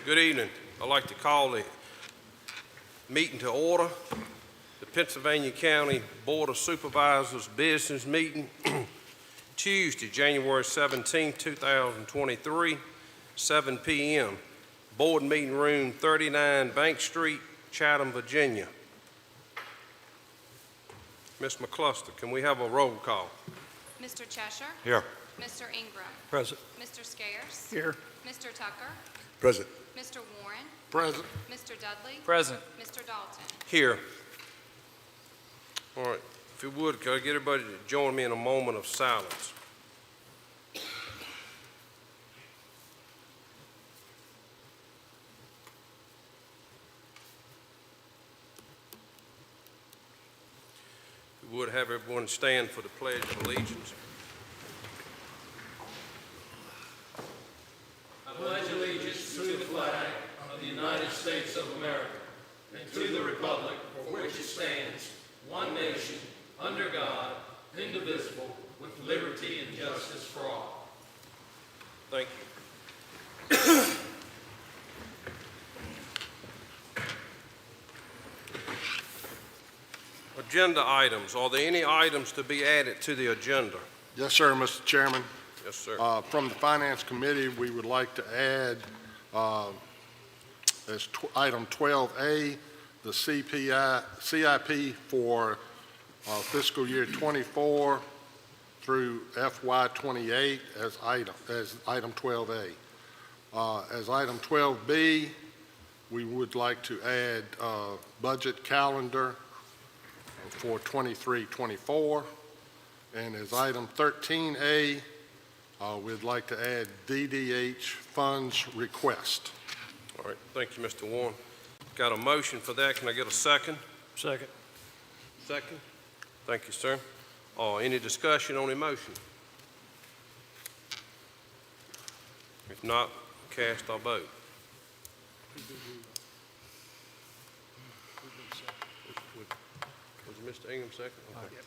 Good evening. I'd like to call the meeting to order. The Pennsylvania County Board of Supervisors business meeting Tuesday, January 17, 2023, 7 p.m. Board meeting room 39 Bank Street, Chatham, Virginia. Ms. McCluster, can we have a roll call? Mr. Cheshire? Here. Mr. Ingram? Present. Mr. Scares? Here. Mr. Tucker? Present. Mr. Warren? Present. Mr. Dudley? Present. Mr. Dalton? Here. All right. If you would, could I get everybody to join me in a moment of silence? If you would, have everyone stand for the Pledge of Allegiance. I pledge allegiance to the flag of the United States of America and to the republic for which it stands, one nation, under God, indivisible, with liberty and justice for all. Thank you. Agenda items. Are there any items to be added to the agenda? Yes, sir, Mr. Chairman. Yes, sir. From the Finance Committee, we would like to add as item 12A, the CIP for fiscal year 24 through FY 28 as item 12A. As item 12B, we would like to add budget calendar for 23-24. And as item 13A, we'd like to add DDH funds request. All right. Thank you, Mr. Warren. Got a motion for that. Can I get a second? Second. Second. Thank you, sir. Any discussion on the motion? If not, cast our vote. Was Mr. Ingram second? Okay.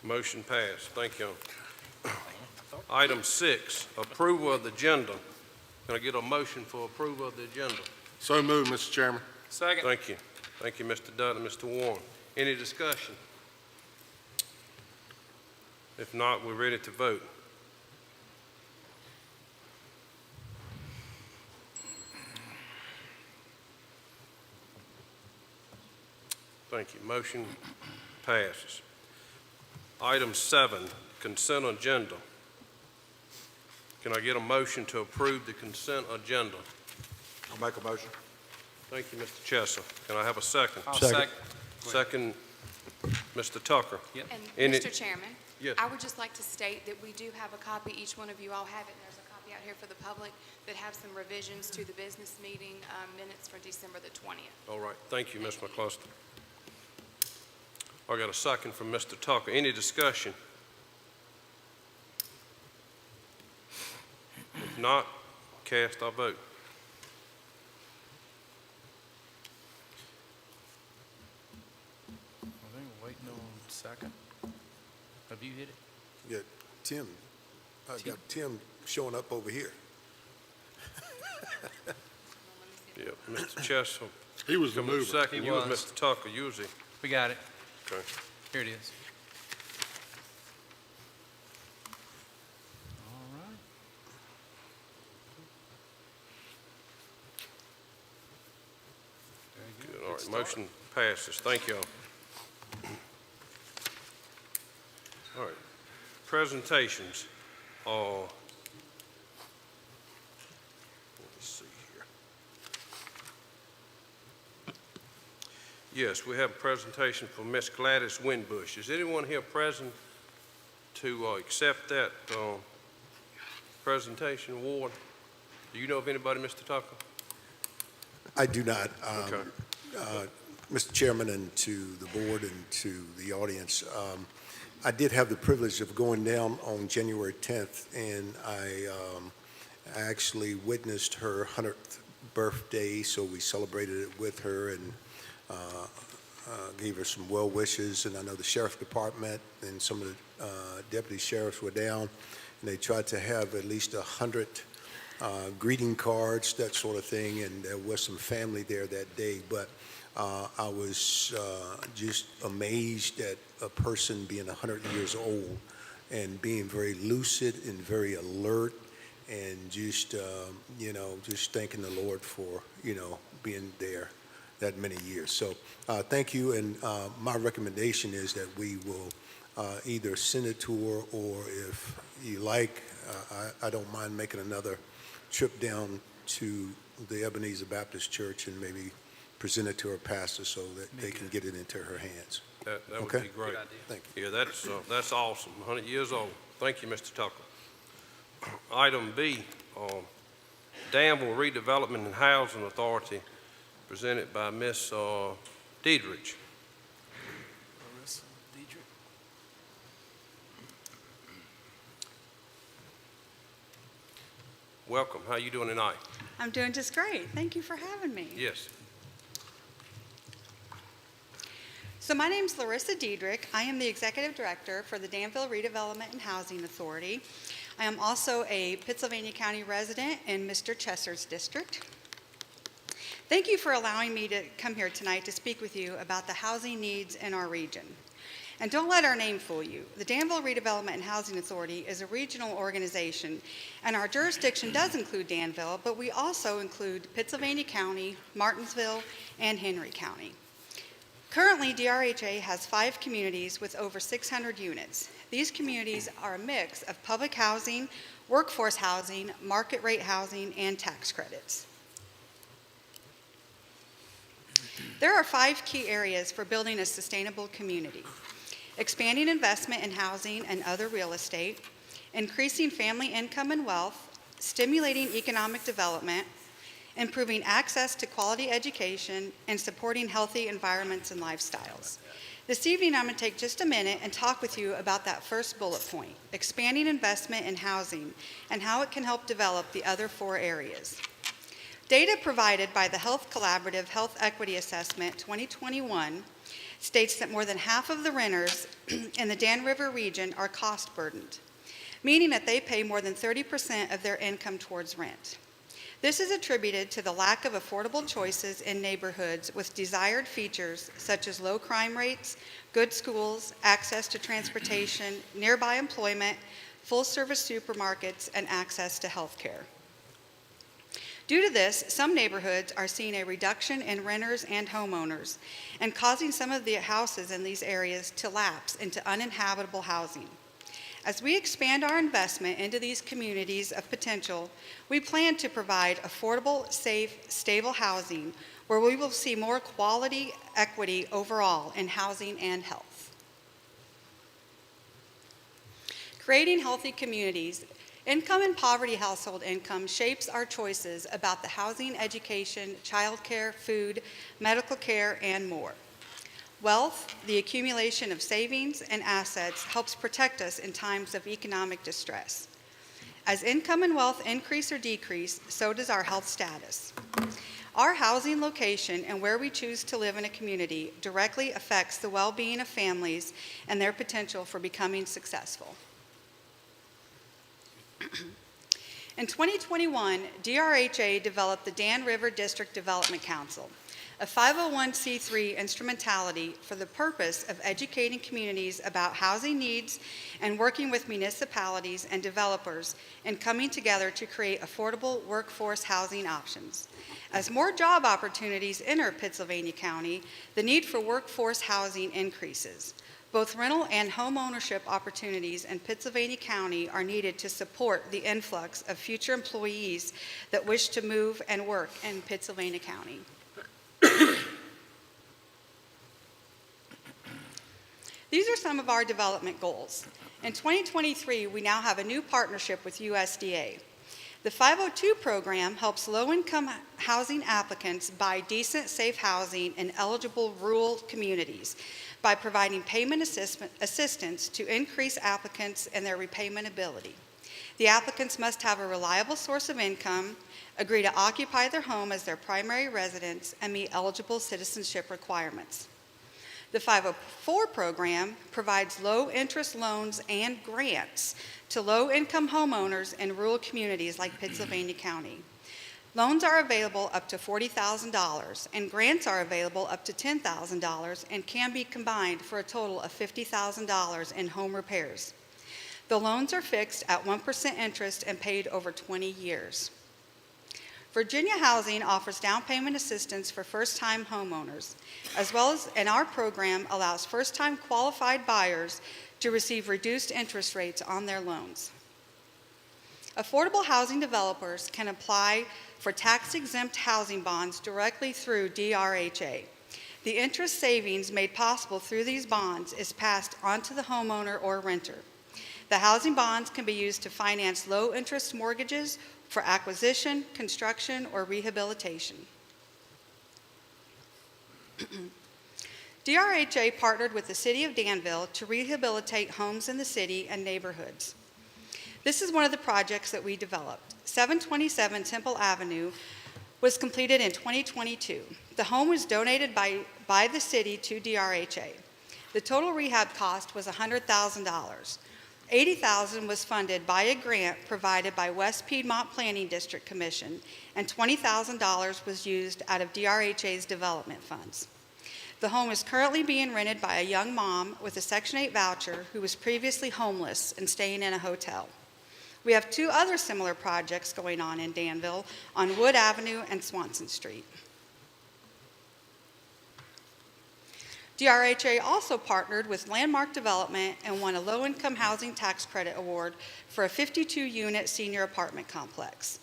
Motion passed. Thank you. Item 6, approval of the agenda. Can I get a motion for approval of the agenda? So moved, Mr. Chairman. Second. Thank you. Thank you, Mr. Dudley, Mr. Warren. Any discussion? If not, we're ready to vote. Thank you. Motion passes. Item 7, consent agenda. Can I get a motion to approve the consent agenda? I'll make a motion. Thank you, Mr. Chesser. Can I have a second? I'll second. Second, Mr. Tucker. Yep. And Any- Mr. Chairman? Yes. I would just like to state that we do have a copy, each one of you all have it, and there's a copy out here for the public that have some revisions to the business meeting minutes for December the 20th. All right. Thank you, Ms. McCluster. I got a second from Mr. Tucker. Any discussion? If not, cast our vote. I think we're waiting on second. Have you hit it? You got Tim. I got Tim showing up over here. Yep, Mr. Chesser. He was the Come up mover. second. He You was was. Mr. Tucker. You was he? We got it. Okay. Here it is. All right. Very Good. All right. start. Motion passes. Thank you all. All right. Presentations. Let me see here. Yes, we have a presentation from Miss Gladys Winbush. Is anyone here present to accept that presentation award? Do you know of anybody, Mr. Tucker? I do not. Okay. Mr. Chairman, and to the board and to the audience, I did have the privilege of going down on January 10th, and I actually witnessed her 100th birthday, so we celebrated it with her, and gave her some well wishes, and I know the sheriff department and some of the deputy sheriffs were down, and they tried to have at least 100 greeting cards, that sort of thing, and there was some family there that day. But I was just amazed at a person being 100 years old and being very lucid and very alert, and just, just thanking the Lord for, being there that many years. So thank you, and my recommendation is that we will either send it to her, or if you like, I don't mind making another trip down to the Ebenezer Baptist Church and maybe present it to her pastor so that they can get it into her hands. That would Okay. be great. Thank Yeah, that's awesome, 100 years old. Thank you, Mr. Tucker. Item B, Danville Redevelopment and Housing Authority, presented by Ms. Diedrich. Larissa Diedrich. Welcome. How you doing tonight? I'm doing just great. Thank you for having me. Yes. So my name's Larissa Diedrich. I am the Executive Director for the Danville Redevelopment and Housing Authority. I am also a Pittsylvania County resident in Mr. Chesser's district. Thank you for allowing me to come here tonight to speak with you about the housing needs in our region. And don't let our name fool you. The Danville Redevelopment and Housing Authority is a regional organization, and our jurisdiction does include Danville, but we also include Pittsylvania County, Martinsville, and Henry County. Currently, DRHA has 5 communities with over 600 units. These communities are a mix of public housing, workforce housing, market rate housing, and tax credits. There are 5 key areas for building a sustainable community: expanding investment in housing and other real estate, increasing family income and wealth, stimulating economic development, improving access to quality education, and supporting healthy environments and lifestyles. This evening, I'm going to take just a minute and talk with you about that first bullet point, expanding investment in housing, and how it can help develop the other 4 areas. Data provided by the Health Collaborative Health Equity Assessment 2021 states that more than half of the renters in the Dan River region are cost burdened, meaning that they pay more than 30% of their income towards rent. This is attributed to the lack of affordable choices in neighborhoods with desired features such as low crime rates, good schools, access to transportation, nearby employment, full-service supermarkets, and access to health care. Due to this, some neighborhoods are seeing a reduction in renters and homeowners, and causing some of the houses in these areas to lapse into uninhabitable housing. As we expand our investment into these communities of potential, we plan to provide affordable, safe, stable housing where we will see more quality equity overall in housing and health. Creating healthy communities. Income and poverty household income shapes our choices about the housing, education, childcare, food, medical care, and more. Wealth, the accumulation of savings and assets, helps protect us in times of economic distress. As income and wealth increase or decrease, so does our health status. Our housing location and where we choose to live in a community directly affects the well-being of families and their potential for becoming successful. In 2021, DRHA developed the Dan River District Development Council, a 501c3 instrumentality for the purpose of educating communities about housing needs and working with municipalities and developers in coming together to create affordable workforce housing options. As more job opportunities enter Pittsylvania County, the need for workforce housing increases. Both rental and home ownership opportunities in Pittsylvania County are needed to support the influx of future employees that wish to move and work in Pittsylvania County. These are some of our development goals. In 2023, we now have a new partnership with USDA. The 502 program helps low-income housing applicants buy decent, safe housing in eligible rural communities by providing payment assistance to increase applicants and their repayment ability. The applicants must have a reliable source of income, agree to occupy their home as their primary residence, and meet eligible citizenship requirements. The 504 program provides low-interest loans and grants to low-income homeowners in rural communities like Pittsylvania County. Loans are available up to $40,000, and grants are available up to $10,000 and can be combined for a total of $50,000 in home repairs. The loans are fixed at 1% interest and paid over 20 years. Virginia Housing offers down payment assistance for first-time homeowners, and our program allows first-time qualified buyers to receive reduced interest rates on their loans. Affordable housing developers can apply for tax-exempt housing bonds directly through DRHA. The interest savings made possible through these bonds is passed on to the homeowner or renter. The housing bonds can be used to finance low-interest mortgages for acquisition, construction, or rehabilitation. DRHA partnered with the City of Danville to rehabilitate homes in the city and neighborhoods. This is one of the projects that we developed. 727 Temple Avenue was completed in 2022. The home was donated by the city to DRHA. The total rehab cost was $100,000. $80,000 was funded by a grant provided by West Piedmont Planning District Commission, and $20,000 was used out of DRHA's development funds. The home is currently being rented by a young mom with a Section 8 voucher who was previously homeless and staying in a hotel. We have two other similar projects going on in Danville on Wood Avenue and Swanson Street. DRHA also partnered with Landmark Development and won a low-income housing tax credit award for a 52-unit senior apartment complex.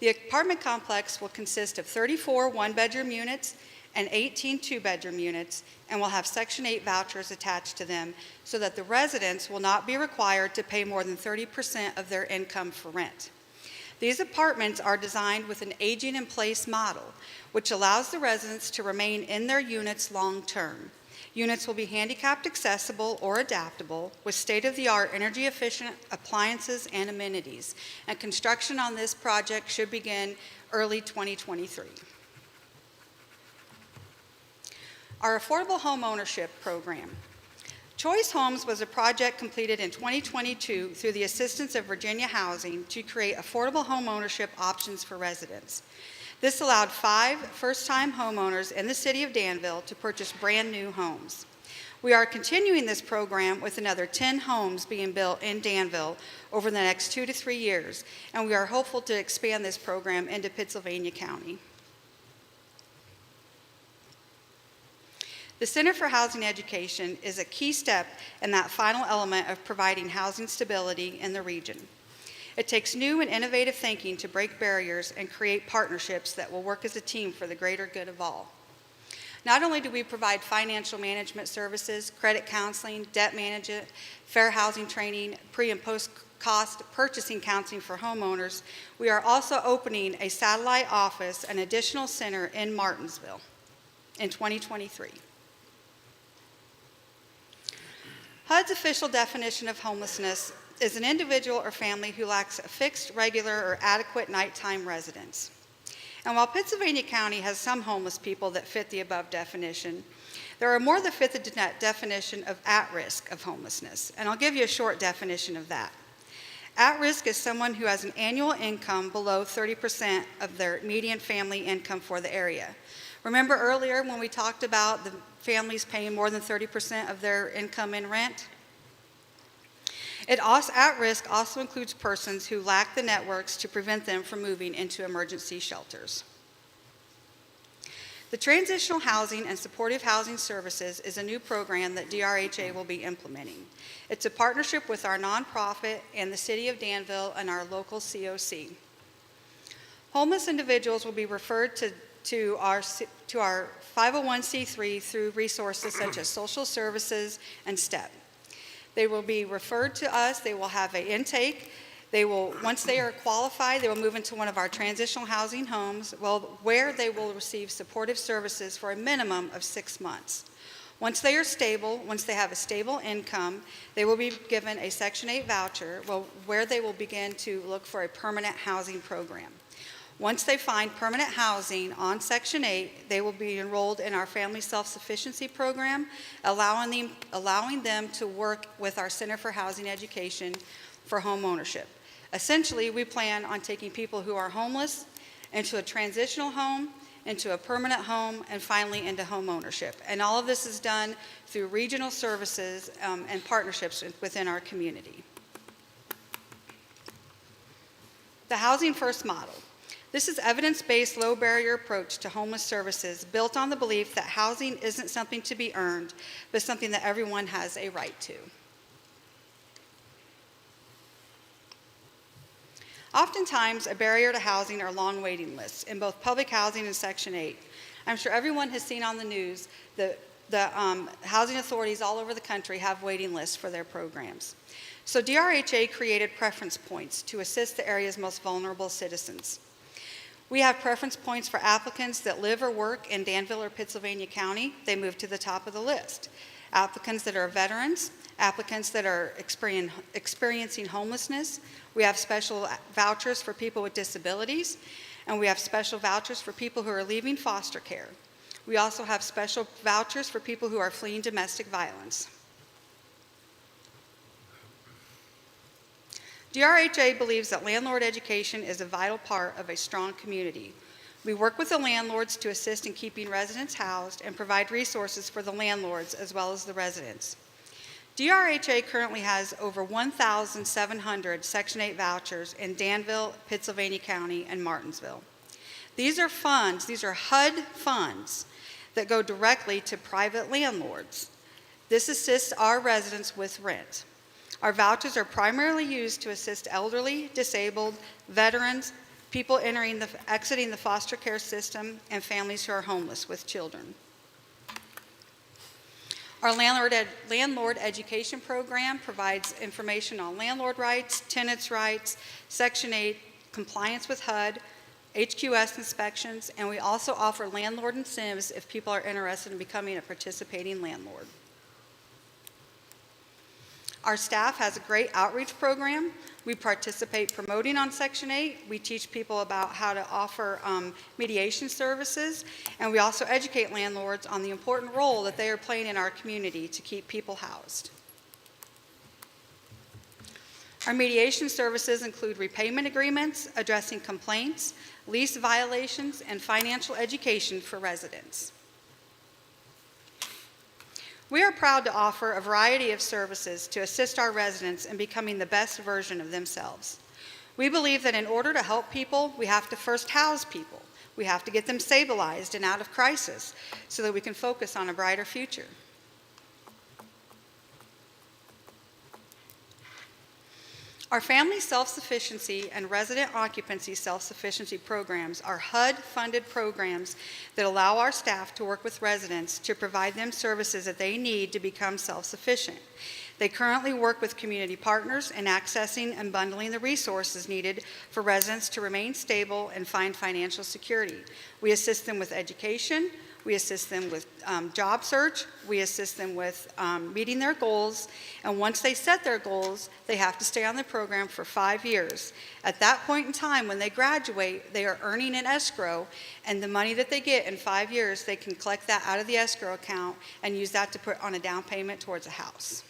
The apartment complex will consist of 34 one-bedroom units and 18 two-bedroom units, and will have Section 8 vouchers attached to them so that the residents will not be required to pay more than 30% of their income for rent. These apartments are designed with an aging-in-place model, which allows the residents to remain in their units long-term. Units will be handicapped accessible or adaptable with state-of-the-art energy-efficient appliances and amenities, and construction on this project should begin early 2023. Our affordable home ownership program. Choice Homes was a project completed in 2022 through the assistance of Virginia Housing to create affordable home ownership options for residents. This allowed 5 first-time homeowners in the city of Danville to purchase brand new homes. We are continuing this program with another 10 homes being built in Danville over the next 2 to 3 years, and we are hopeful to expand this program into Pittsylvania County. The Center for Housing Education is a key step in that final element of providing housing stability in the region. It takes new and innovative thinking to break barriers and create partnerships that will work as a team for the greater good of all. Not only do we provide financial management services, credit counseling, debt management, fair housing training, pre- and post-cost purchasing counseling for homeowners, we are also opening a satellite office and additional center in Martinsville in 2023. HUD's official definition of homelessness is an individual or family who lacks a fixed, regular, or adequate nighttime residence. And while Pittsylvania County has some homeless people that fit the above definition, there are more that fit the definition of at risk of homelessness. And I'll give you a short definition of that. At risk is someone who has an annual income below 30% of their median family income for the area. Remember earlier when we talked about the families paying more than 30% of their income in rent? At risk also includes persons who lack the networks to prevent them from moving into emergency shelters. The Transitional Housing and Supportive Housing Services is a new program that DRHA will be implementing. It's a partnership with our nonprofit and the City of Danville and our local COC. Homeless individuals will be referred to our 501c3 through resources such as social services and STEP. They will be referred to us. They will have an intake. Once they are qualified, they will move into one of our transitional housing homes, where they will receive supportive services for a minimum of 6 months. Once they are stable, once they have a stable income, they will be given a Section 8 voucher, where they will begin to look for a permanent housing program. Once they find permanent housing on Section 8, they will be enrolled in our Family Self-Sufficiency Program, allowing them to work with our Center for Housing Education for home ownership. Essentially, we plan on taking people who are homeless into a transitional home, into a permanent home, and finally into home ownership. And all of this is done through regional services and partnerships within our community. The Housing First model. This is evidence-based, low-barrier approach to homeless services built on the belief that housing isn't something to be earned, but something that everyone has a right to. Oftentimes, a barrier to housing are long waiting lists in both public housing and Section 8. I'm sure everyone has seen on the news that the housing authorities all over the country have waiting lists for their programs. So DRHA created preference points to assist the area's most vulnerable citizens. We have preference points for applicants that live or work in Danville or Pittsylvania County. They move to the top of the list. Applicants that are veterans, applicants that are experiencing homelessness. We have special vouchers for people with disabilities, and we have special vouchers for people who are leaving foster care. We also have special vouchers for people who are fleeing domestic violence. DRHA believes that landlord education is a vital part of a strong community. We work with the landlords to assist in keeping residents housed and provide resources for the landlords as well as the residents. DRHA currently has over 1,700 Section 8 vouchers in Danville, Pittsylvania County, and Martinsville. These are funds, these are HUD funds that go directly to private landlords. This assists our residents with rent. Our vouchers are primarily used to assist elderly, disabled, veterans, people exiting the foster care system, and families who are homeless with children. Our landlord education program provides information on landlord rights, tenants' rights, Section 8, compliance with HUD, HQS inspections, and we also offer landlord incentives if people are interested in becoming a participating landlord. Our staff has a great outreach program. We participate promoting on Section 8. We teach people about how to offer mediation services, and we also educate landlords on the important role that they are playing in our community to keep people housed. Our mediation services include repayment agreements, addressing complaints, lease violations, and financial education for residents. We are proud to offer a variety of services to assist our residents in becoming the best version of themselves. We believe that in order to help people, we have to first house people. We have to get them stabilized and out of crisis so that we can focus on a brighter future. Our family self-sufficiency and resident occupancy self-sufficiency programs are HUD-funded programs that allow our staff to work with residents to provide them services that they need to become self-sufficient. They currently work with community partners in accessing and bundling the resources needed for residents to remain stable and find financial security. We assist them with education. We assist them with job search. We assist them with meeting their goals. And once they set their goals, they have to stay on the program for 5 years. At that point in time, when they graduate, they are earning an escrow, and the money that they get in 5 years, they can collect that out of the escrow account and use that to put on a down payment towards a house.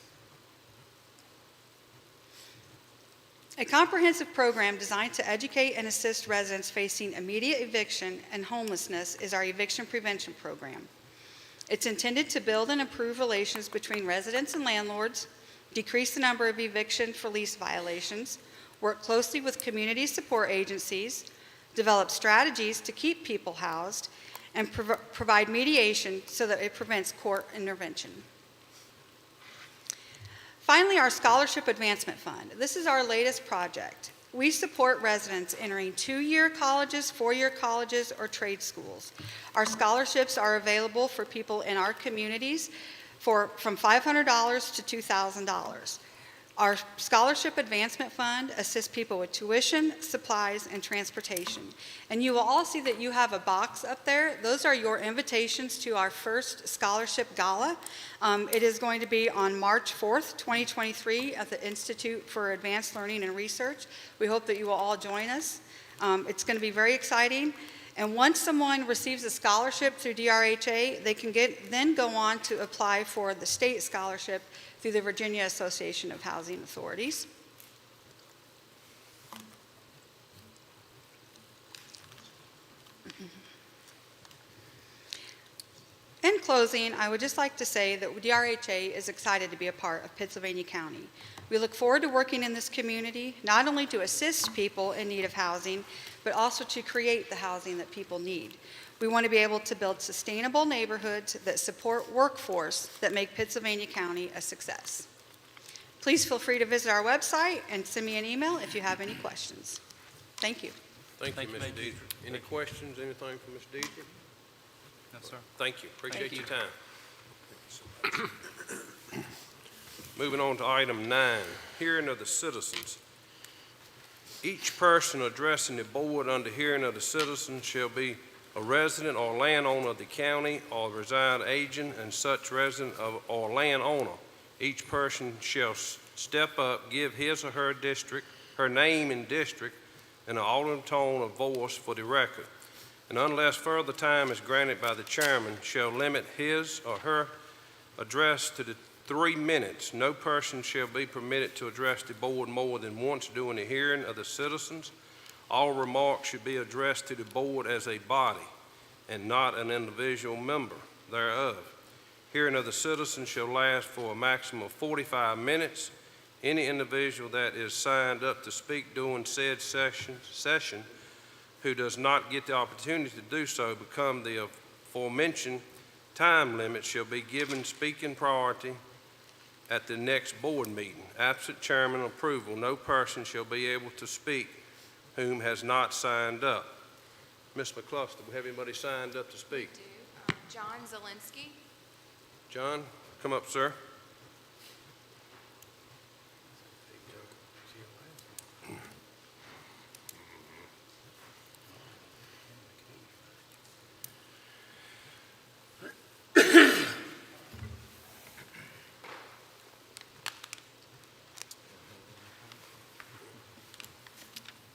A comprehensive program designed to educate and assist residents facing immediate eviction and homelessness is our eviction prevention program. It's intended to build and improve relations between residents and landlords, decrease the number of eviction for lease violations, work closely with community support agencies, develop strategies to keep people housed, and provide mediation so that it prevents court intervention. Finally, our Scholarship Advancement Fund. This is our latest project. We support residents entering 2-year colleges, 4-year colleges, or trade schools. Our scholarships are available for people in our communities from $500 to $2,000. Our Scholarship Advancement Fund assists people with tuition, supplies, and transportation. And you will all see that you have a box up there. Those are your invitations to our first scholarship gala. It is going to be on March 4th, 2023 at the Institute for Advanced Learning and Research. We hope that you will all join us. It's going to be very exciting. And once someone receives a scholarship through DRHA, they can then go on to apply for the state scholarship through the Virginia Association of Housing Authorities. In closing, I would just like to say that DRHA is excited to be a part of Pennsylvania County. We look forward to working in this community, not only to assist people in need of housing, but also to create the housing that people need. We want to be able to build sustainable neighborhoods that support workforce that make Pennsylvania County a success. Please feel free to visit our website and send me an email if you have any questions. Thank you. Thank you, Ms. Deidre. Any questions, anything from Ms. Deidre? No, sir. Thank you. Appreciate your time. Moving on to item 9, hearing of the citizens. Each person addressing the board under hearing of the citizens shall be a resident or landowner of the county or reside agent and such resident or landowner. Each person shall step up, give his or her district, her name and district, in an audible tone of voice for the record. And unless further time is granted by the chairman, shall limit his or her address to the 3 minutes. No person shall be permitted to address the board more than once during the hearing of the citizens. All remarks should be addressed to the board as a body and not an individual member thereof. Hearing of the citizens shall last for a maximum of 45 minutes. Any individual that is signed up to speak during said session who does not get the opportunity to do so become the aforementioned time limit shall be given speaking priority at the next board meeting. Absent chairman approval, no person shall be able to speak whom has not signed up. Ms. McCluster, do we have anybody signed up to speak? We do. John Zielinski. John, come up, sir.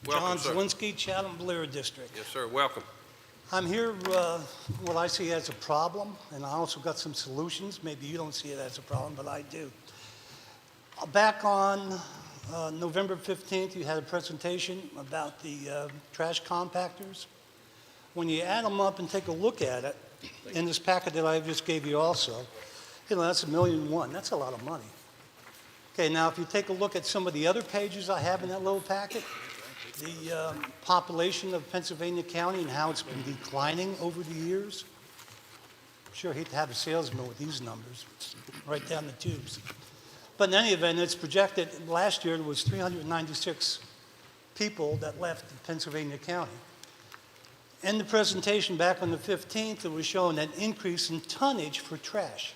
Welcome, John sir. Zielinski, Chatham, Blair District. Yes, sir. Welcome. I'm here, what I see as a problem, and I also got some solutions. Maybe you don't see it as a problem, but I do. Back on November 15th, you had a presentation about the trash compactors. When you add them up and take a look at it, in this packet that I just gave you also, that's $1.1 million. That's a lot of money. Okay, now if you take a look at some of the other pages I have in that little packet, the population of Pennsylvania County and how it's been declining over the years. Sure, I hate to have a salesman with these numbers, right down the tubes. But in any event, it's projected last year there was 396 people that left Pennsylvania County. In the presentation back on the 15th, it was showing an increase in tonnage for trash.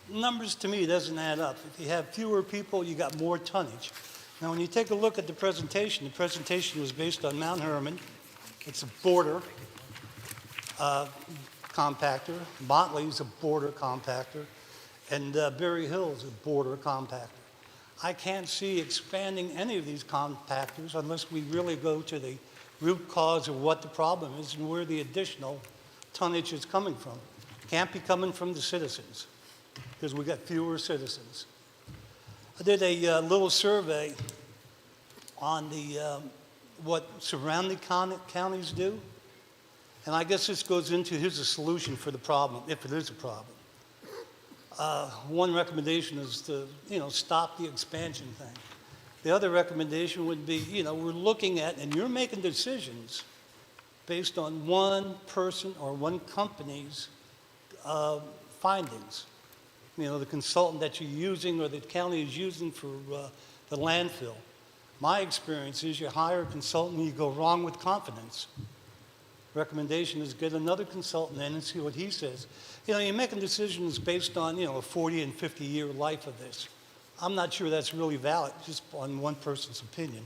Numbers to me doesn't add up. If you have fewer people, you got more tonnage. Now, when you take a look at the presentation was based on Mount Herman. It's a border compactor. Motley's a border compactor. And Berry Hill's a border compactor. I can't see expanding any of these compactors unless we really go to the root cause of what the problem is and where the additional tonnage is coming from. Can't be coming from the citizens because we got fewer citizens. I did a little survey on the what surrounding counties do, and I guess this goes into here's a solution for the problem, if it is a problem. One recommendation is to stop the expansion thing. The other recommendation would be we're looking at, and you're making decisions based on one person or one company's findings. The consultant that you're using or the county is using for the landfill. My experience is you hire a consultant and you go wrong with confidence. Recommendation is get another consultant in and see what he says. You're making decisions based on, a 40 and 50 year life of this. I'm not sure that's really valid just on one person's opinion.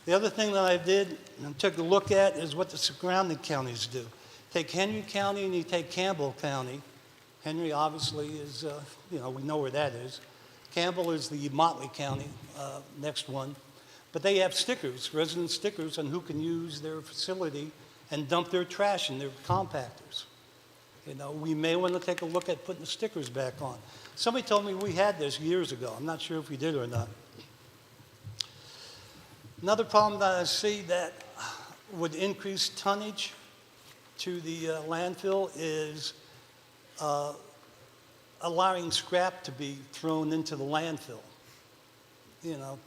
The other thing that I did and took a look at is what the surrounding counties do. Take Henry County and you take Campbell County. Henry obviously is, we know where that is. Campbell is the Motley County, next one. But they have stickers, resident stickers, on who can use their facility and dump their trash in their compactors. You know, we may want to take a look at putting the stickers back on. Somebody told me we had this years ago. I'm not sure if we did or not. Another problem that I see that would increase tonnage to the landfill is allowing scrap to be thrown into the landfill. You know,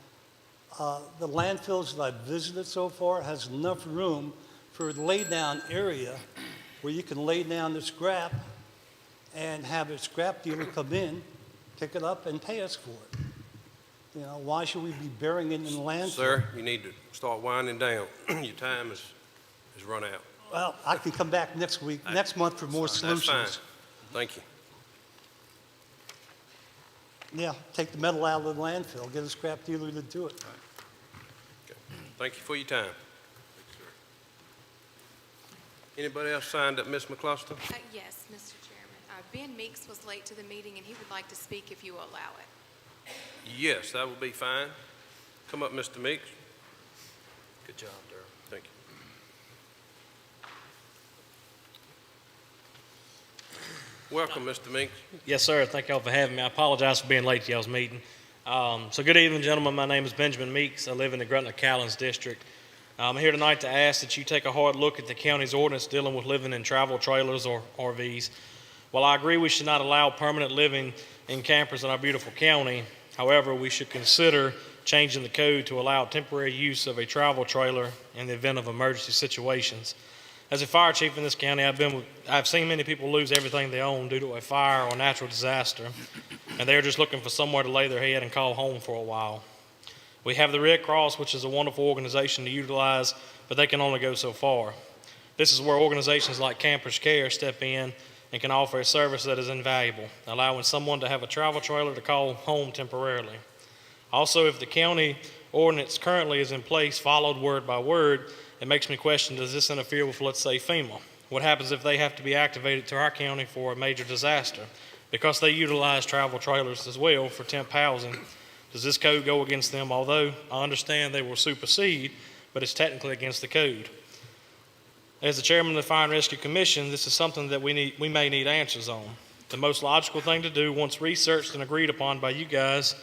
the landfills that I've visited so far has enough room for a lay-down area where you can lay down the scrap and have a scrap dealer come in, pick it up, and pay us for it. You know, why should we be burying it in the landfill? Sir, you need to start winding down. Your time is run out. Well, I can come back next month for more That's solutions. fine. Thank you. Yeah, take the metal out of the landfill, get a scrap dealer to do it. Okay. Thank you for your time. Anybody else signed up, Ms. McCluster? Yes, Mr. Chairman. Ben Meeks was late to the meeting, and he would like to speak if you will allow it. Yes, that will be fine. Come up, Mr. Meeks. Good job, Darrell. Thank you. Welcome, Mr. Meeks. Yes, sir. Thank y'all for having me. I apologize for being late to y'all's meeting. So good evening, gentlemen. My name is Benjamin Meeks. I live in the Grutner-Callens district. I'm here tonight to ask that you take a hard look at the county's ordinance dealing with living in travel trailers or RVs. While I agree we should not allow permanent living in campers in our beautiful county, however, we should consider changing the code to allow temporary use of a travel trailer in the event of emergency situations. As a fire chief in this county, I've seen many people lose everything they own due to a fire or natural disaster, and they're just looking for somewhere to lay their head and call home for a while. We have the Red Cross, which is a wonderful organization to utilize, but they can only go so far. This is where organizations like Campers Care step in and can offer a service that is invaluable, allowing someone to have a travel trailer to call home temporarily. Also, if the county ordinance currently is in place, followed word by word, it makes me question, does this interfere with, let's say, FEMA? What happens if they have to be activated to our county for a major disaster? Because they utilize travel trailers as well for temp housing, does this code go against them? Although I understand they will supersede, but it's technically against the code. As the chairman of the Fire and Rescue Commission, this is something that we may need answers on. The most logical thing to do, once researched and agreed upon by you guys,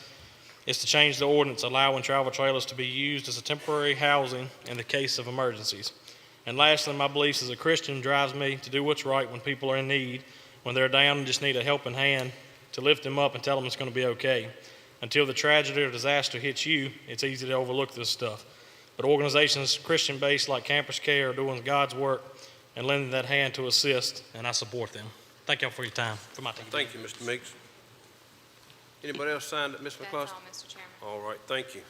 is to change the ordinance allowing travel trailers to be used as a temporary housing in the case of emergencies. And lastly, my beliefs as a Christian drives me to do what's right when people are in need, when they're down and just need a helping hand, to lift them up and tell them it's going to be okay. Until the tragedy or disaster hits you, it's easy to overlook this stuff. But organizations Christian-based like Campers Care are doing God's work and lending that hand to assist, and I support them. Thank y'all for your time. For my time. Thank you, Mr. Meeks. Anybody else signed up, Ms. That's McCluster? all, Mr. Chairman. All right, thank you.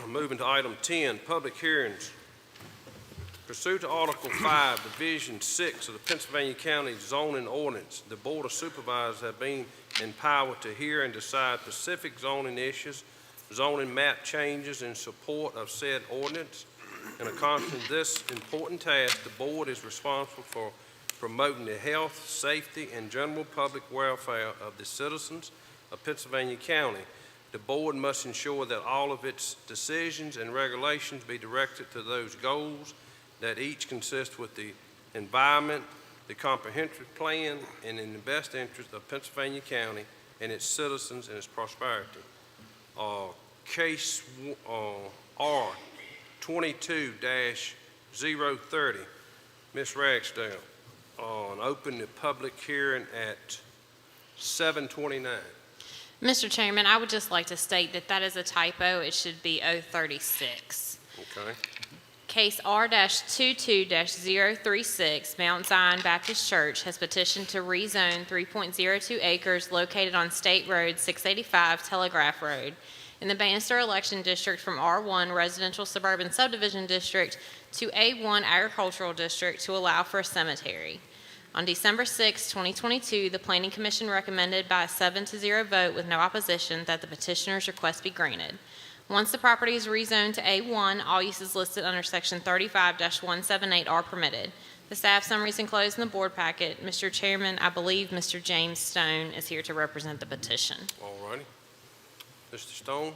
Moving to item 10, public hearings. Pursuant to Article 5, Division 6 of the Pennsylvania County Zoning Ordinance, the Board of Supervisors have been empowered to hear and decide specific zoning issues, zoning map changes in support of said ordinance. In accomplishing this important task, the board is responsible for promoting the health, safety, and general public welfare of the citizens of Pennsylvania County. The board must ensure that all of its decisions and regulations be directed to those goals, that each consist with the environment, the comprehensive plan, and in the best interest of Pennsylvania County and its citizens and its prosperity. Case R 22-030, Ms. Ragsdale, and open the public hearing at 7:29. Mr. Chairman, I would just like to state that that is a typo. It should be 036. Okay. Case R-22-036, Mount Zion Baptist Church has petitioned to rezone 3.02 acres located on State Road 685 Telegraph Road in the Bannister Election District from R1 Residential Suburban Subdivision District to A1 Agricultural District to allow for a cemetery. On December 6, 2022, the Planning Commission recommended by a 7-0 vote with no opposition that the petitioner's request be granted. Once the property is rezoned to A1, all uses listed under Section 35-178 are permitted. The staff summary is enclosed in the board packet. Mr. Chairman, I believe Mr. James Stone is here to represent the petition. All righty. Mr. Stone?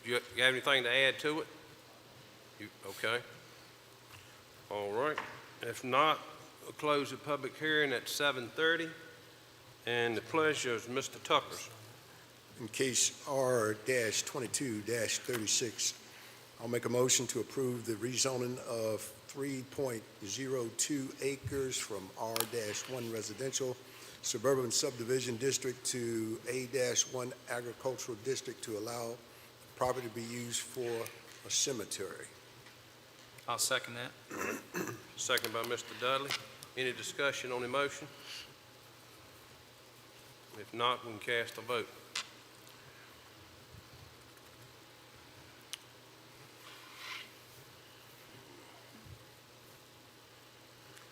you have anything to add to it? Okay. All right. If not, we'll close the public hearing at 7:30. And the pleasure is Mr. Tucker's. In case R-22-36, I'll make a motion to approve the rezoning of 3.02 acres from R-1 residential suburban subdivision district to A-1 agricultural district to allow property to be used for a cemetery. I'll second that. Second by Mr. Dudley. Any discussion on the motion? If not, we can cast a vote.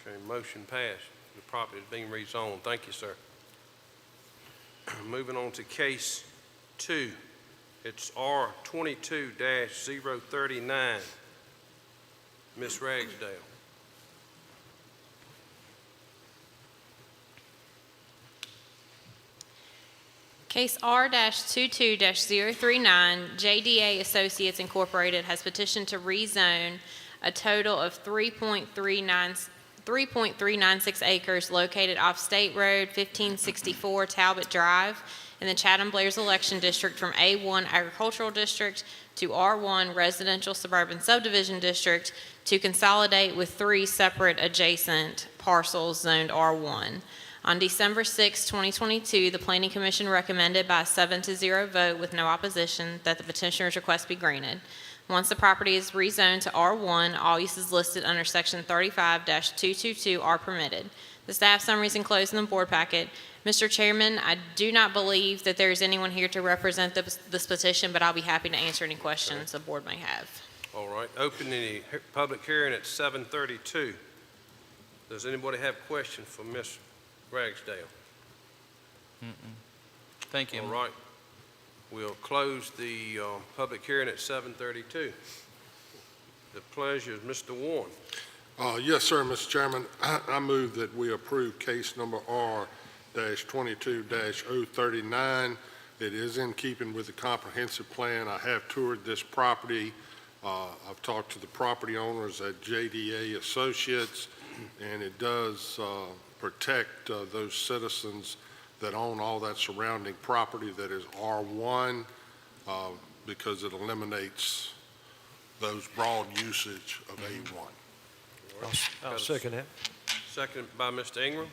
Okay, motion passed. The property is being rezoned. Thank you, sir. Moving on to case 2. It's R-22-039. Ms. Ragsdale. Case R-22-039, JDA Associates Incorporated has petitioned to rezone a total of 3.396 acres located off State Road 1564 Talbot Drive in the Chatham Blair's election district from A1 Agricultural District to R1 Residential Suburban Subdivision District to consolidate with 3 separate adjacent parcels zoned R1. On December 6, 2022, the Planning Commission recommended by a 7-0 vote with no opposition that the petitioner's request be granted. Once the property is rezoned to R1, all uses listed under Section 35-222 are permitted. The staff summary is enclosed in the board packet. Mr. Chairman, I do not believe that there is anyone here to represent this petition, but I'll be happy to answer any questions the board may have. All right, open the public hearing at 7:32. Does anybody have questions for Ms. Ragsdale? Thank you. All right, we'll close the public hearing at 7:32. The pleasure is Mr. Warren. Yes, sir, Mr. Chairman. I move that we approve case number R-22-039. It is in keeping with the comprehensive plan. I have toured this property. I've talked to the property owners at JDA Associates, and it does protect those citizens that own all that surrounding property that is R1 because it eliminates those broad usage of A1. I'll second that. Second by Mr. Ingram.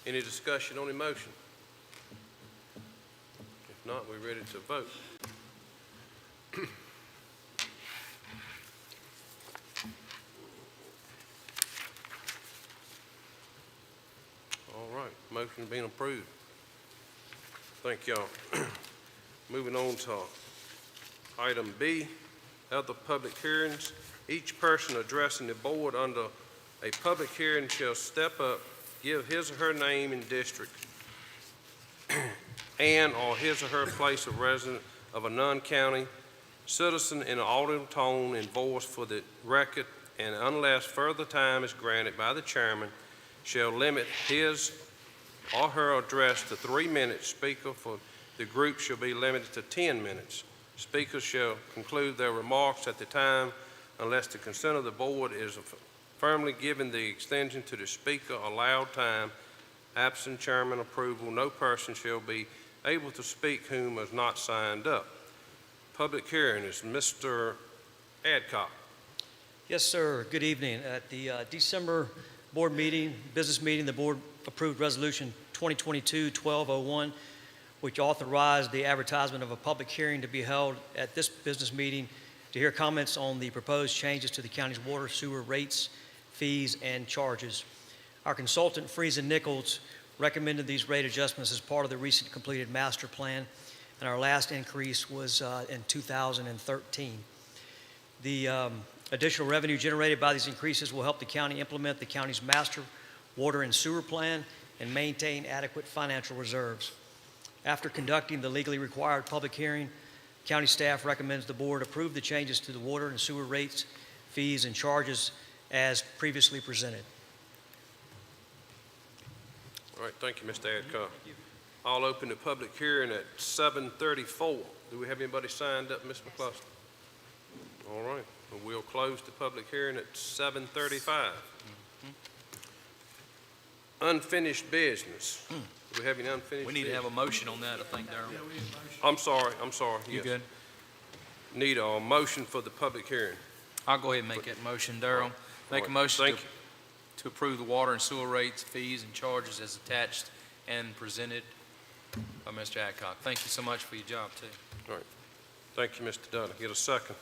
Any discussion on the motion? If not, we're ready to vote. All right, motion being approved. Thank y'all. Moving on to item B, other public hearings. Each person addressing the board under a public hearing shall step up, give his or her name and district, and or his or her place of residence of a non-county citizen in an audible tone and voice for the record, and unless further time is granted by the chairman, shall limit his or her address to 3 minutes. Speaker for the group shall be limited to 10 minutes. Speakers shall conclude their remarks at the time unless the consent of the board is firmly given the extension to the speaker allowed time. Absent chairman approval, no person shall be able to speak whom is not signed up. Public hearing is Mr. Adcock. Yes, sir. Good evening. At the December board meeting, business meeting, the board approved resolution 2022-1201, which authorized the advertisement of a public hearing to be held at this business meeting to hear comments on the proposed changes to the county's water sewer rates, fees, and charges. Our consultant, Freese & Nichols, recommended these rate adjustments as part of the recent completed master plan, and our last increase was in 2013. The additional revenue generated by these increases will help the county implement the county's master water and sewer plan and maintain adequate financial reserves. After conducting the legally required public hearing, county staff recommends the board approve the changes to the water and sewer rates, fees, and charges as previously presented. All right, thank you, Mr. Adcock. I'll open the public hearing at 7:34. Do we have anybody signed up, Ms. McCluskey? All right, well, we'll close the public hearing at 7:35. Unfinished business. Do we have any unfinished business? We need to have a motion on that, I think, Darrell. I'm sorry, You yes. good? Need a motion for the public hearing. I'll go ahead and make that motion, Darrell. Make a All right, motion thank you. to approve the water and sewer rates, fees, and charges as attached and presented by Mr. Adcock. Thank you so much for your job, too. Thank you, Mr. Dunn. Get a second.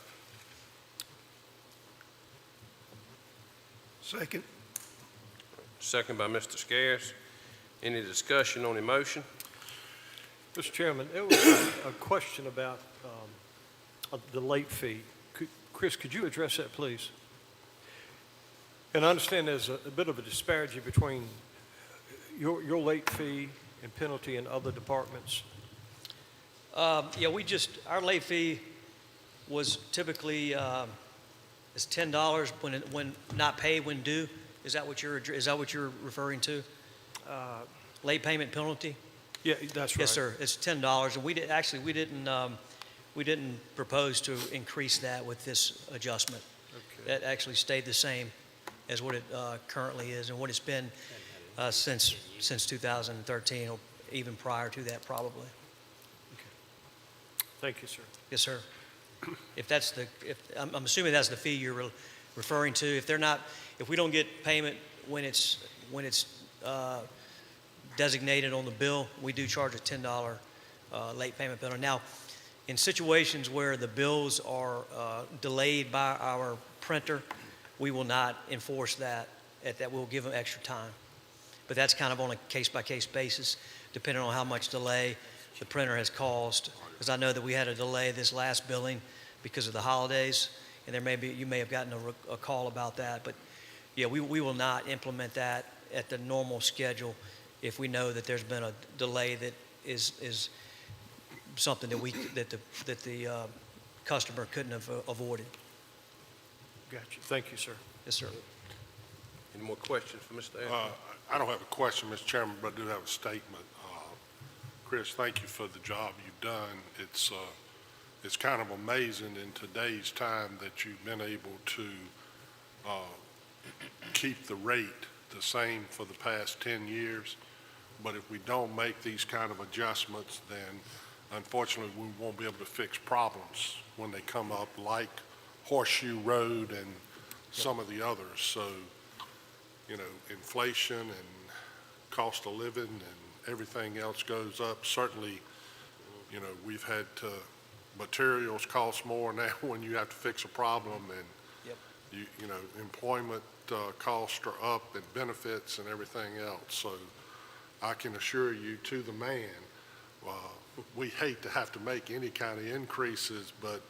Second. Second by Mr. Scares. Any discussion on the motion? Mr. Chairman, there was a question about the late fee. Chris, could you address that, please? And I understand there's a bit of a disparity between your late fee and penalty in other departments. Yeah, our late fee was typically, is $10 when not paid when due. Is that what you're referring to? Late payment penalty? Yeah, that's right. Yes, sir. It's $10, and we didn't propose to increase that with this adjustment. Okay. That actually stayed the same as what it currently is and what it's been since 2013, or even prior to that, probably. Thank you, sir. Yes, sir. I'm assuming that's the fee you're referring to. If we don't get payment when it's designated on the bill, we do charge a $10 late payment penalty. Now, in situations where the bills are delayed by our printer, we will not enforce that. We'll give them extra time. But that's kind of on a case-by-case basis, depending on how much delay the printer has caused. Because I know that we had a delay this last billing because of the holidays, and you may have gotten a call about that. But yeah, we will not implement that at the normal schedule if we know that there's been a delay that is something that the customer couldn't have avoided. Gotcha. Thank you, sir. Yes, sir. Any more questions for Mr. Adcock? I don't have a question, Mr. Chairman, but I do have a statement. Chris, thank you for the job you've done. It's kind of amazing in today's time that you've been able to keep the rate the same for the past 10 years. But if we don't make these kind of adjustments, then unfortunately we won't be able to fix problems when they come up, like Horseshoe Road and some of the others. So, inflation and cost of living and everything else goes up. Certainly, we've had materials cost more now when you have to fix a problem, and Yep. Employment costs are up, and benefits and everything else. So I can assure you, to the man, we hate to have to make any kind of increases, but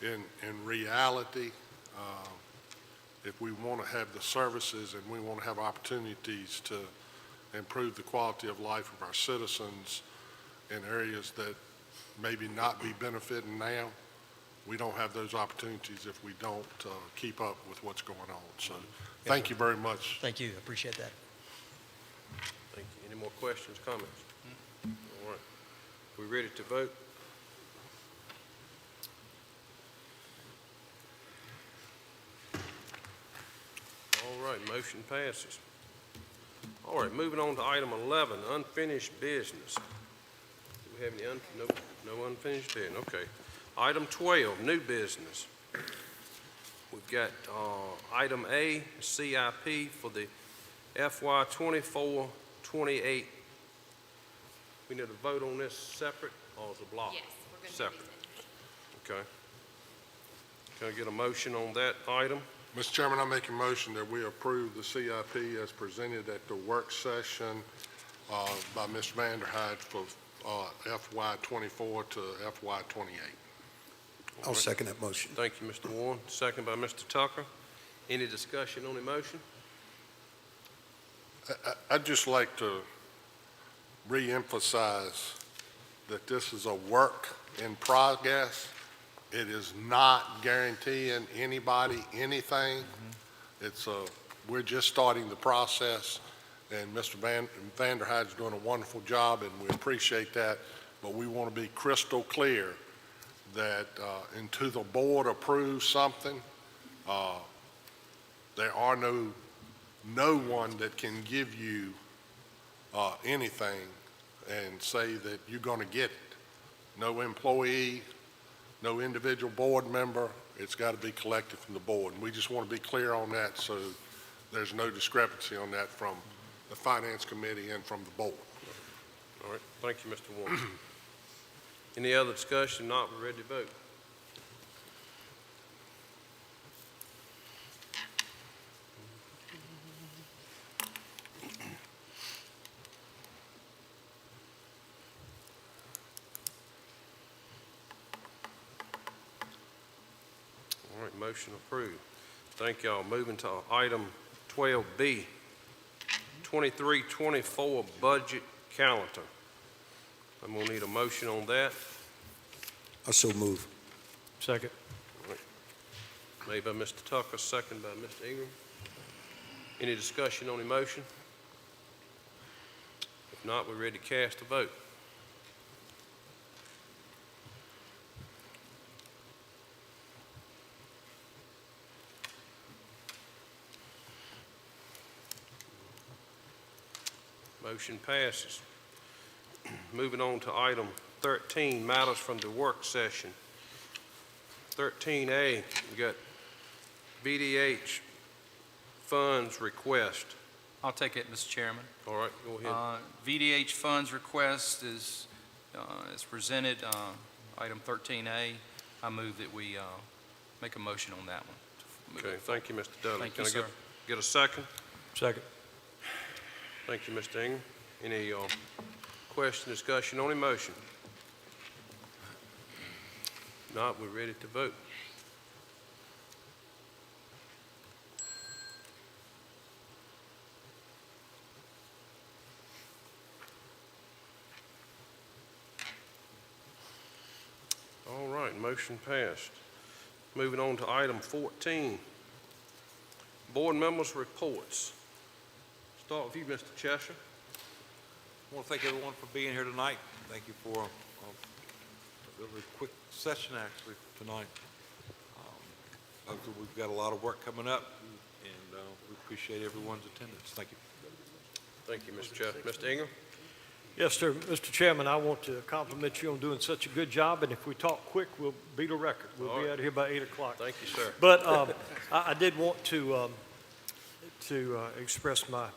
in reality, if we want to have the services and we want to have opportunities to improve the quality of life of our citizens in areas that maybe not be benefiting now, we don't have those opportunities if we don't keep up with what's going on. So thank you very much. Thank you. Appreciate that. Thank you. Any more questions, comments? All right. We ready to vote? All right, motion passes. All right, moving on to item 11, unfinished business. Do we have any no unfinished business? Okay. Item 12, new business. We've got item A, CIP for the FY 24-28. We need to vote on this separate or as a block? Yes, we're going to do Separate. these Okay. Can I get a motion on that item? Mr. Chairman, I make a motion that we approve the CIP as presented at the work session by Ms. Vanderhyde for FY 24 to FY 28. I'll second that motion. Thank you, Mr. Warren. Second by Mr. Tucker. Any discussion on the motion? I'd just like to reemphasize that this is a work in progress. It is not guaranteeing anybody anything. We're just starting the process, and Mr. Vanderhyde's doing a wonderful job, and we appreciate that, but we want to be crystal clear that until the board approves something, there are no one that can give you anything and say that you're going to get it. No employee, no individual board member. It's got to be collected from the board. And we just want to be clear on that so there's no discrepancy on that from the Finance Committee and from the board. All right, thank you, Mr. Warren. Any other discussion? Not, we're ready to vote. All right, motion approved. Thank y'all. Moving to item 12B, 23-24 budget calendar. I'm gonna need a motion on that. I so move. Second. Made by Mr. Tucker, second by Mr. Ingram. Any discussion on the motion? If not, we're ready to cast a vote. Motion passes. Moving on to item 13, matters from the work session. 13A, we got VDH funds request. I'll take it, Mr. Chairman. All right, go ahead. VDH funds request is presented, item 13A. I move that we make a motion on that one. Okay, thank you, Mr. Dudley. Thank you, Can I sir. get a second? Second. Thank you, Mr. Ingram. Any question, discussion on the motion? Not, we're ready to vote. All right, motion passed. Moving on to item 14, board members' reports. Start with you, Mr. Cheshire. I want to thank everyone for being here tonight. Thank you for a really quick session, actually, tonight. Hopefully we've got a lot of work coming up, and we appreciate everyone's attendance. Thank you. Thank you, Mr. Cheshire. Mr. Ingram? Yes, sir. Mr. Chairman, I want to compliment you on doing such a good job, and if we talk quick, we'll beat a record. We'll All be right. out of here by 8 o'clock. Thank you, sir. But I did want to express my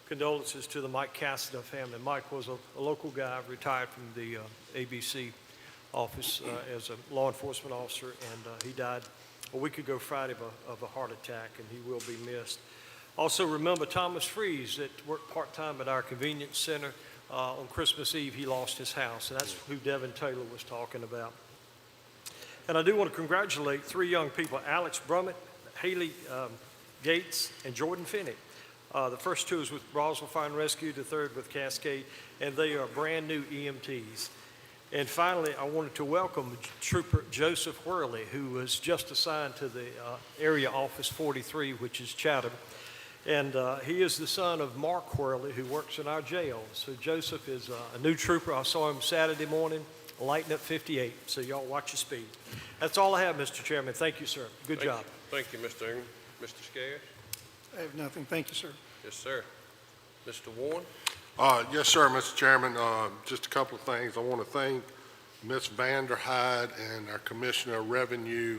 condolences to the Mike Cassidy family. Mike was a local guy, retired from the ABC office as a law enforcement officer, and he died a week ago Friday of a heart attack, and he will be missed. Also remember Thomas Freeze that worked part-time at our convenience center. On Christmas Eve, he lost his house, and that's who Devin Taylor was talking about. And I do want to congratulate 3 young people, Alex Brummett, Haley Gates, and Jordan Finney. The first 2 is with Roswell Fire and Rescue, the third with Cascade, and they are brand new EMTs. And finally, I wanted to welcome Trooper Joseph Whirley, who was just assigned to the Area Office 43, which is Chatham. And he is the son of Mark Whirley, who works in our jail. So Joseph is a new trooper. I saw him Saturday morning, lighting up 58. So y'all watch your speed. That's all I have, Mr. Chairman. Thank you, sir. Good job. Thank you, Mr. Ingram. Mr. Scares? I have nothing. Thank you, sir. Yes, sir. Mr. Warren? Yes, sir, Mr. Chairman. Just a couple of things. I want to thank Ms. Vanderhyde and our Commissioner of Revenue,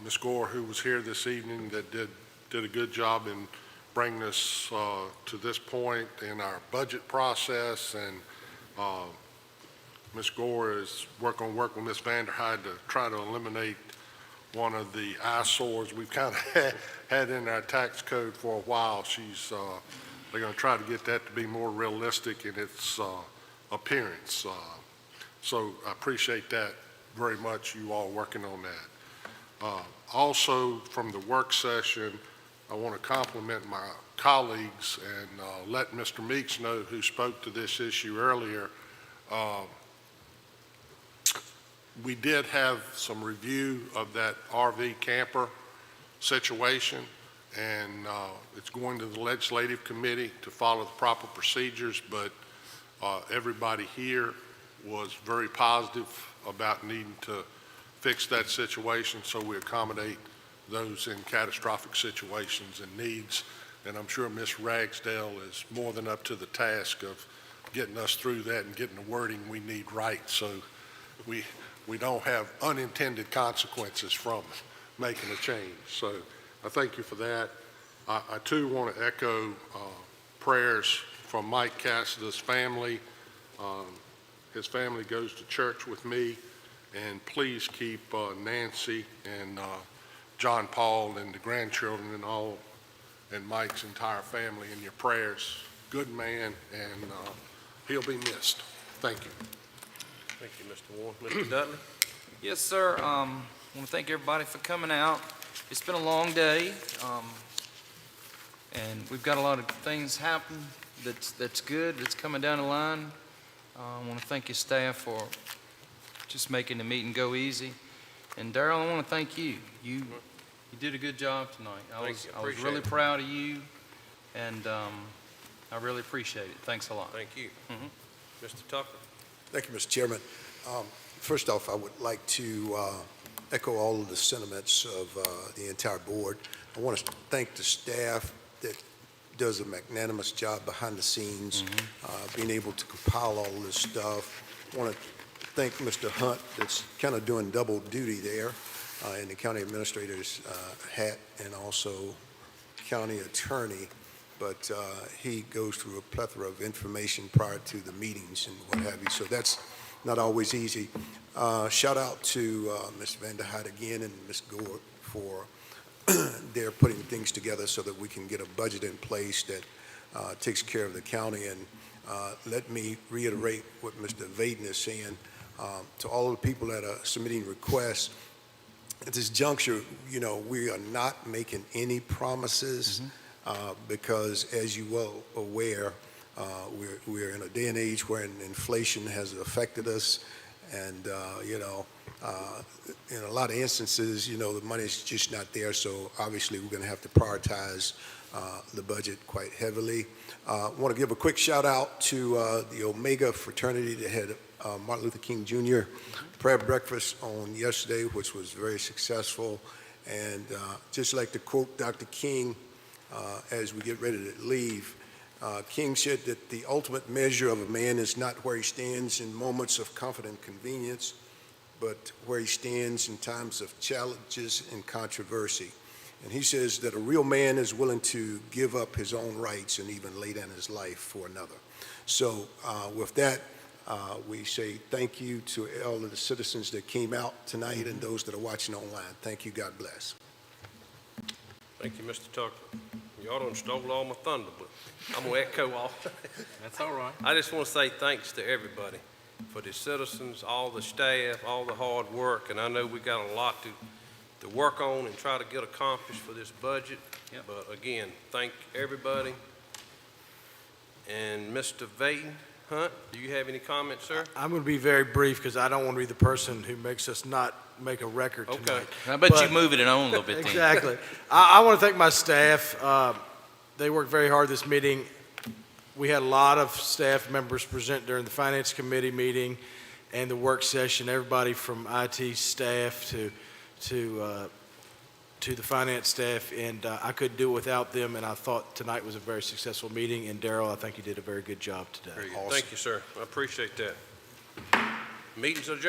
Ms. Gore, who was here this evening, that did a good job in bringing us to this point in our budget process. And Ms. Gore is work with Ms. Vanderhyde to try to eliminate one of the eyesores we've kind of had in our tax code for a while. They're going to try to get that to be more realistic in its appearance. So I appreciate that very much, you all working on that. Also, from the work session, I want to compliment my colleagues and let Mr. Meeks know, who spoke to this issue earlier. We did have some review of that RV camper situation. and it's going to the legislative committee to follow the proper procedures, but everybody here was very positive about needing to fix that situation, so we accommodate those in catastrophic situations and needs. And I'm sure Ms. Ragsdale is more than up to the task of getting us through that and getting the wording we need right, so we don't have unintended consequences from making a change. So I thank you for that. I too want to echo prayers from Mike Cassidy's family. His family goes to church with me, and please keep Nancy and John Paul and the grandchildren and Mike's entire family in your prayers. Good man, and he'll be missed. Thank you. Thank you, Mr. Warren. Mr. Dudley? Yes, sir. I want to thank everybody for coming out. It's been a long day, and we've got a lot of things happen that's good, that's coming down the line. I want to thank your staff for just making the meeting go easy. And Darrell, I want to thank you. You did a good job tonight. I was really Appreciate it. proud of you, and I really appreciate it. Thanks a lot. Thank you. Mr. Tucker? Thank you, Mr. Chairman. First off, I would like to echo all of the sentiments of the entire board. I want to thank the staff that does a magnanimous job behind the scenes, being able to compile all of this stuff. I want to thank Mr. Hunt that's kind of doing double duty there in the county administrator's hat, and also county attorney, but he goes through a plethora of information prior to the meetings and what have you, so that's not always easy. Shout out to Ms. Vanderhyde again and Ms. Gore for their putting things together so that we can get a budget in place that takes care of the county. And let me reiterate what Mr. Vaden is saying. To all of the people that are submitting requests, at this juncture, you know, we are not making any promises because, as you well aware, we're in a day and age where inflation has affected us, and you know, in a lot of instances, you know, the money's just not there. So obviously, we're going to have to prioritize the budget quite heavily. I want to give a quick shout out to the Omega fraternity that had Martin Luther King Jr. prayer breakfast on yesterday, which was very successful. And just like to quote Dr. King as we get ready to leave, King said that the ultimate measure of a man is not where he stands in moments of comfort and convenience, but where he stands in times of challenges and controversy. And he says that a real man is willing to give up his own rights and even lay down his life for another. So with that, we say thank you to all of the citizens that came out tonight and those that are watching online. Thank you. God bless. Thank you, Mr. Tucker. Y'all done stole all my thunder, but I'm going to echo all. That's all right. I just want to say thanks to everybody, for the citizens, all the staff, all the hard work, and I know we got a lot to work on and try to get accomplished for this budget. Yep. But again, thank everybody. And Mr. Vaden Hunt, do you have any comments, sir? I'm going to be very brief because I don't want to be the person who makes us not make a record tonight. Okay. I bet you move it on a little bit then. Exactly. I want to thank my staff. They worked very hard this meeting. We had a lot of staff members present during the Finance Committee meeting and the work session, everybody from IT staff to the finance staff, and I couldn't do it without them, and I thought tonight was a very successful meeting, and Darrell, I think you did a very good job today. Very good. Thank you, sir. I appreciate that. Meeting's adjourned.